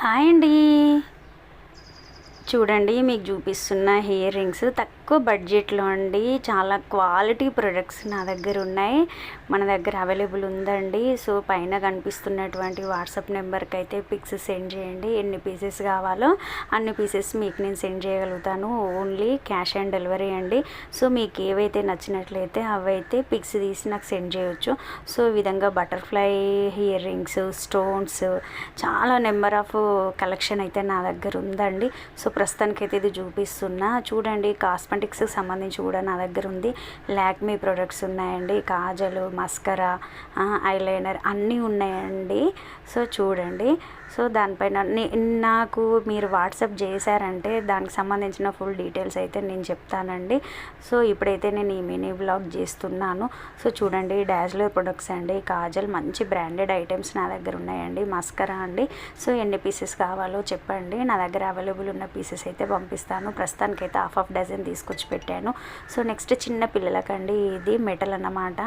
Hi అండి. చూడండి, మీకు చూపిస్తున్న ఇయర్ రింగ్స్ తక్కువ బడ్జెట్లో అండి. చాలా క్వాలిటీ ప్రొడక్ట్స్ నా దగ్గర ఉన్నాయి, మన దగ్గర అవైలబుల్ ఉందండి. సో పైన కనిపిస్తున్నటువంటి వాట్సాప్ నెంబర్కి అయితే పిక్స్ సెండ్ చేయండి. ఎన్ని పీసెస్ కావాలో అన్ని పీసెస్ మీకు నేను సెండ్ చేయగలుగుతాను. ఓన్లీ క్యాష్ ఆన్ డెలివరీ అండి. సో మీకు ఏవైతే నచ్చినట్లయితే అవైతే పిక్స్ తీసి నాకు సెండ్ చేయొచ్చు. సో ఈ విధంగా బటర్ఫ్లై ఇయర్ రింగ్స్, స్టోన్స్, చాలా నెంబర్ ఆఫ్ కలెక్షన్ అయితే నా దగ్గర ఉందండి. సో ప్రస్తుతానికి అయితే ఇది చూపిస్తున్నా. చూడండి, కాస్మెటిక్స్కి సంబంధించి కూడా నా దగ్గర ఉంది. లాక్మీ ప్రొడక్ట్స్ ఉన్నాయండి, కాజలు, మస్కరా, ఐలైనర్ అన్నీ ఉన్నాయండి. సో చూడండి, సో దానిపైన నాకు మీరు వాట్సాప్ చేశారంటే దానికి సంబంధించిన ఫుల్ డీటెయిల్స్ అయితే నేను చెప్తానండి. సో ఇప్పుడైతే నేను ఈ మినీ బ్లాగ్ చేస్తున్నాను. సో చూడండి, డాజ్లర్ ప్రొడక్ట్స్ అండి, కాజల్, మంచి బ్రాండెడ్ ఐటమ్స్ నా దగ్గర ఉన్నాయండి. మస్కరా అండి. సో ఎన్ని పీసెస్ కావాలో చెప్పండి, నా దగ్గర అవైలబుల్ ఉన్న పీసెస్ అయితే పంపిస్తాను. ప్రస్తుతానికి అయితే హాఫ్ డజన్ తీసుకొచ్చి పెట్టాను. సో నెక్స్ట్ చిన్న పిల్లలకండి, ఇది మెటల్ అన్నమాట,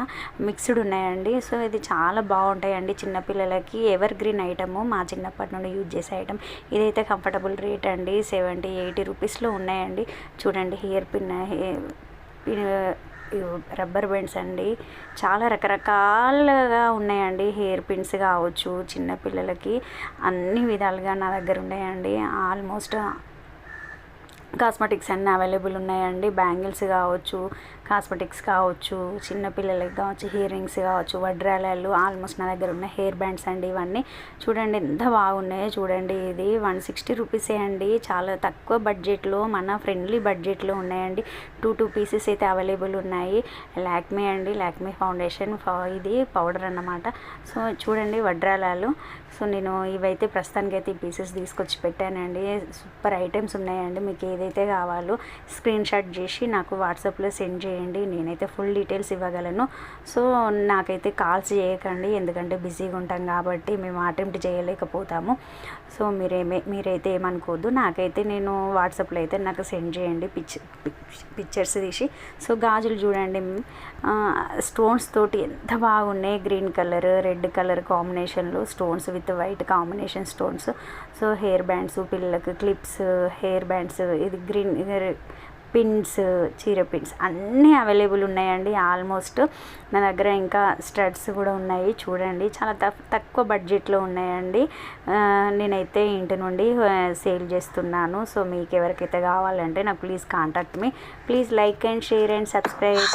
మిక్స్డ్ ఉన్నాయండి. సో ఇది చాలా బాగుంటాయండి చిన్నపిల్లలకి, ఎవర్ గ్రీన్ ఐటము, మా చిన్నప్పటి నుండి యూజ్ చేసే ఐటమ్. ఇదైతే కంఫర్టబుల్ రేట్ అండి, 70-80 రూపీస్లో ఉన్నాయండి. చూడండి, హెయిర్ పిన్, రబ్బర్ బ్యాండ్స్ అండి, చాలా రకరకాలుగా ఉన్నాయండి. హెయిర్ పిన్స్ కావచ్చు, చిన్నపిల్లలకి అన్ని విధాలుగా నా దగ్గర ఉన్నాయండి. ఆల్మోస్ట్ కాస్మెటిక్స్ అన్నీ అవైలబుల్ ఉన్నాయండి. బ్యాంగిల్స్ కావచ్చు, కాస్మెటిక్స్ కావచ్చు, చిన్నపిల్లలకి కావచ్చు, ఇయర్ రింగ్స్ కావచ్చు, వడ్రాలాలు, ఆల్మోస్ట్ నా దగ్గర ఉన్న హెయిర్ బ్యాండ్స్ అండి. ఇవన్నీ చూడండి ఎంత బాగున్నాయో. చూడండి, ఇది 160 రూపీసే అండి, చాలా తక్కువ బడ్జెట్లో, మన ఫ్రెండ్లీ బడ్జెట్లో ఉన్నాయండి. 2 పీసెస్ అయితే అవైలబుల్ ఉన్నాయి. లాక్మీ అండి, లాక్మీ ఫౌండేషన్, ఇది పౌడర్ అన్నమాట. సో చూడండి, వడ్రాలాలు. సో నేను ఇవైతే ప్రస్తుతానికి అయితే ఈ పీసెస్ తీసుకొచ్చి పెట్టానండి. సూపర్ ఐటమ్స్ ఉన్నాయండి. మీకు ఏదైతే కావాలో స్క్రీన్ షాట్ చేసి నాకు వాట్సాప్లో సెండ్ చేయండి, నేనైతే ఫుల్ డీటెయిల్స్ ఇవ్వగలను. సో నాకైతే కాల్స్ చేయకండి, ఎందుకంటే బిజీగా ఉంటాం కాబట్టి మేము అటెంప్ట్ చేయలేకపోతాము. సో మీరైతే ఏమనుకోవద్దు, నాకైతే నేను వాట్సాప్లో అయితే నాకు సెండ్ చేయండి పిక్చర్స్ తీసి. సో గాజులు చూడండి, స్టోన్స్ తోటి ఎంత బాగున్నాయి, గ్రీన్ కలర్, రెడ్ కలర్ కాంబినేషన్లో stones with white combination stones. So hair bands, పిల్లలకు క్లిప్స్, హెయిర్ బ్యాండ్స్, ఇది గ్రీన్ పిన్స్, చీర పిన్స్ అన్నీ అవైలబుల్ ఉన్నాయండి. ఆల్మోస్ట్ నా దగ్గర ఇంకా స్టడ్స్ కూడా ఉన్నాయి. చూడండి, చాలా తక్కువ బడ్జెట్లో ఉన్నాయండి. నేనైతే ఇంటి నుండి సేల్ చేస్తున్నాను. సో మీకు ఎవరికైతే కావాలంటే నాకు please contact me. Please like and share and subscribe.